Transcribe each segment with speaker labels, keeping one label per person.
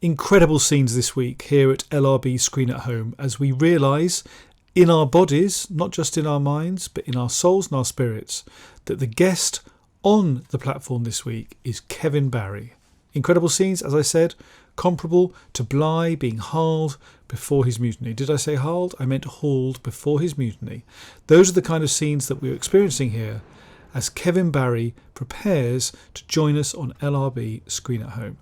Speaker 1: Incredible scenes this week here at LRB Screen at Home as we realise in our bodies, not just in our minds, but in our souls and our spirits, that the guest on the platform this week is Kevin Barry. Incredible scenes, as I said, comparable to Bligh being hauled before his mutiny. Did I say hauled? I meant hauled before his mutiny. Those are the kind of scenes that we're experiencing here as Kevin Barry prepares to join us on LRB Screen at Home.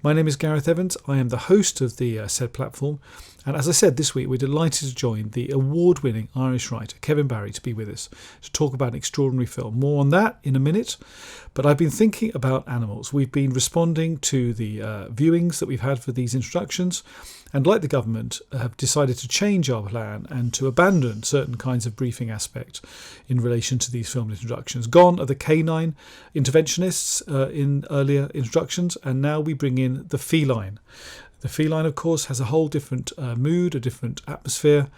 Speaker 1: My name is Gareth Evans. I am the host of the said platform. And as I said, this week we're delighted to join the award-winning Irish writer Kevin Barry to be with us to talk about an extraordinary film. More on that in a minute. But I've been thinking about animals. We've been responding to the viewings that we've had for these introductions, and like the government, have decided to change our plan and to abandon certain kinds of briefing aspect in relation to these film introductions. Gone are the canine interventionists in earlier introductions, and now we bring in the feline. The feline, of course, has a whole different mood, a different atmosphere.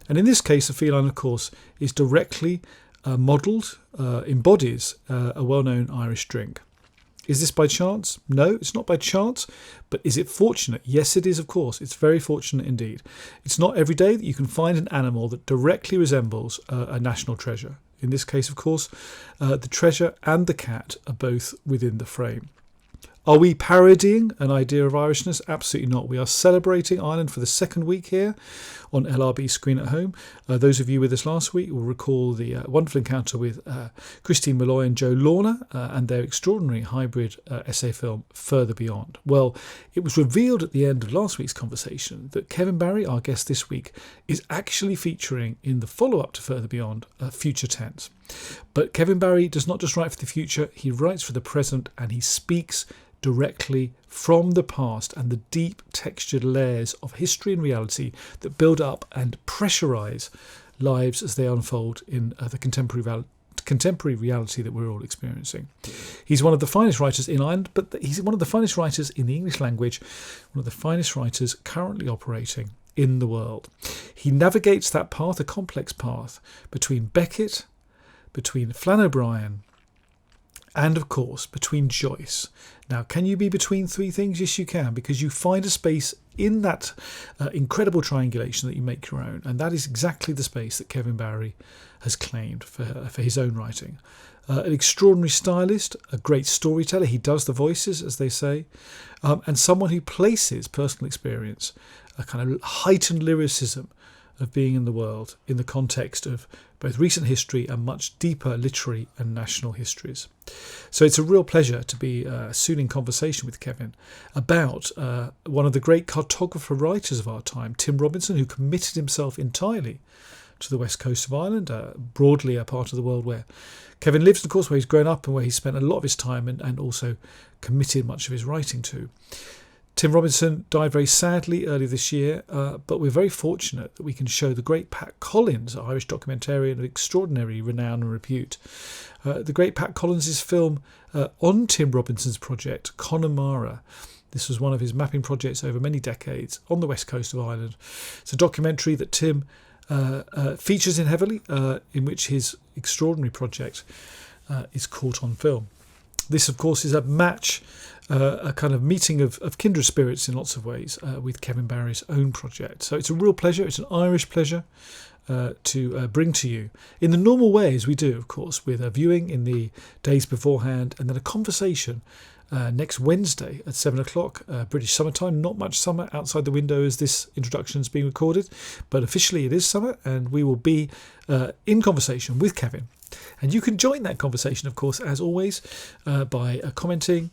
Speaker 1: And in this case, the feline, of course, is directly modelled, embodies a well-known Irish drink. Is this by chance? No, it's not by chance. But is it fortunate? Yes, it is, of course. It's very fortunate indeed. It's not every day that you can find an animal that directly resembles a national treasure. In this case, of course, the treasure and the cat are both within the frame. Are we parodying an idea of Irishness? Absolutely not. We are celebrating Ireland for the second week here on LRB Screen at Home. Those of you with us last week will recall the wonderful encounter with Christine Malloy and Joe Lorna and their extraordinary hybrid essay film Further Beyond. Well, it was revealed at the end of last week's conversation that Kevin Barry, our guest this week, is actually featuring in the follow-up to Further Beyond, future tense. But Kevin Barry does not just write for the future, he writes for the present, and he speaks directly from the past and the deep textured layers of history and reality that build up and pressurise lives as they unfold in the contemporary reality that we're all experiencing. He's one of the finest writers in Ireland, but he's one of the finest writers in the English language, one of the finest writers currently operating in the world. He navigates that path, a complex path, between Beckett, between Flann O'Brien, and of course between Joyce. Now, can you be between three things? Yes, you can, because you find a space in that incredible triangulation that you make your own, and that is exactly the space that Kevin Barry has claimed for his own writing. An extraordinary stylist, a great storyteller. He does the voices, as they say, and someone who places personal experience, a kind of heightened lyricism of being in the world in the context of both recent history and much deeper literary and national histories. So it's a real pleasure to be soon in conversation with Kevin about one of the great cartographer writers of our time, Tim Robinson, who committed himself entirely to the west coast of Ireland, broadly a part of the world where Kevin lives, of course, where he's grown up and where he spent a lot of his time and also committed much of his writing to. Tim Robinson died very sadly earlier this year, but we're very fortunate that we can show the great Pat Collins, Irish documentarian of extraordinary renown and repute. The great Pat Collins' film on Tim Robinson's project, Connemara. This was one of his mapping projects over many decades on the west coast of Ireland. It's a documentary that Tim features in heavily, in which his extraordinary project is caught on film. This, of course, is a match, a kind of meeting of kindred spirits in lots of ways with Kevin Barry's own project. So it's a real pleasure. It's an Irish pleasure to bring to you in the normal way as we do, of course, with a viewing in the days beforehand and then a conversation next Wednesday at 7 o'clock, British summertime. Not much summer outside the window as this introduction is being recorded, but officially it is summer, and we will be in conversation with Kevin. And you can join that conversation, of course, as always, by commenting,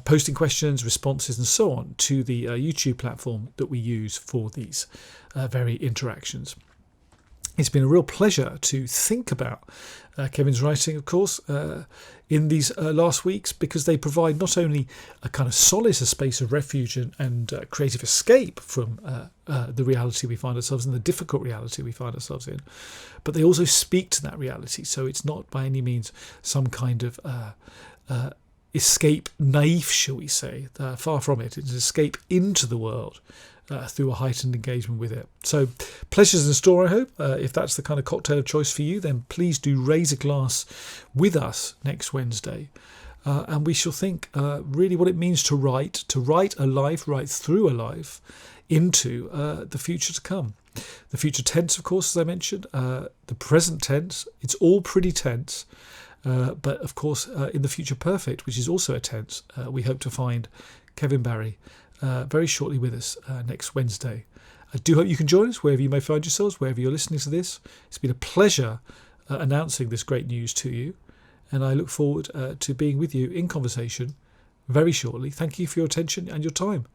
Speaker 1: posting questions, responses, and so on to the YouTube platform that we use for these very interactions. It's been a real pleasure to think about Kevin's writing, of course, in these last weeks, because they provide not only a kind of solace, a space of refuge and creative escape from the reality we find ourselves in, the difficult reality we find ourselves in, but they also speak to that reality. So it's not by any means some kind of escape naif, shall we say. Far from it. It's an escape into the world through a heightened engagement with it. So pleasures in store, I hope. If that's the kind of cocktail of choice for you, then please do raise a glass with us next Wednesday and we shall think really what it means to write a life, write through a life into the future to come. The future tense, of course, as I mentioned, the present tense, it's all pretty tense, but of course in the future perfect, which is also a tense, we hope to find Kevin Barry very shortly with us next Wednesday. I do hope you can join us wherever you may find yourselves, wherever you're listening to this. It's been a pleasure announcing this great news to you, and I look forward to being with you in conversation very shortly. Thank you for your attention and your time.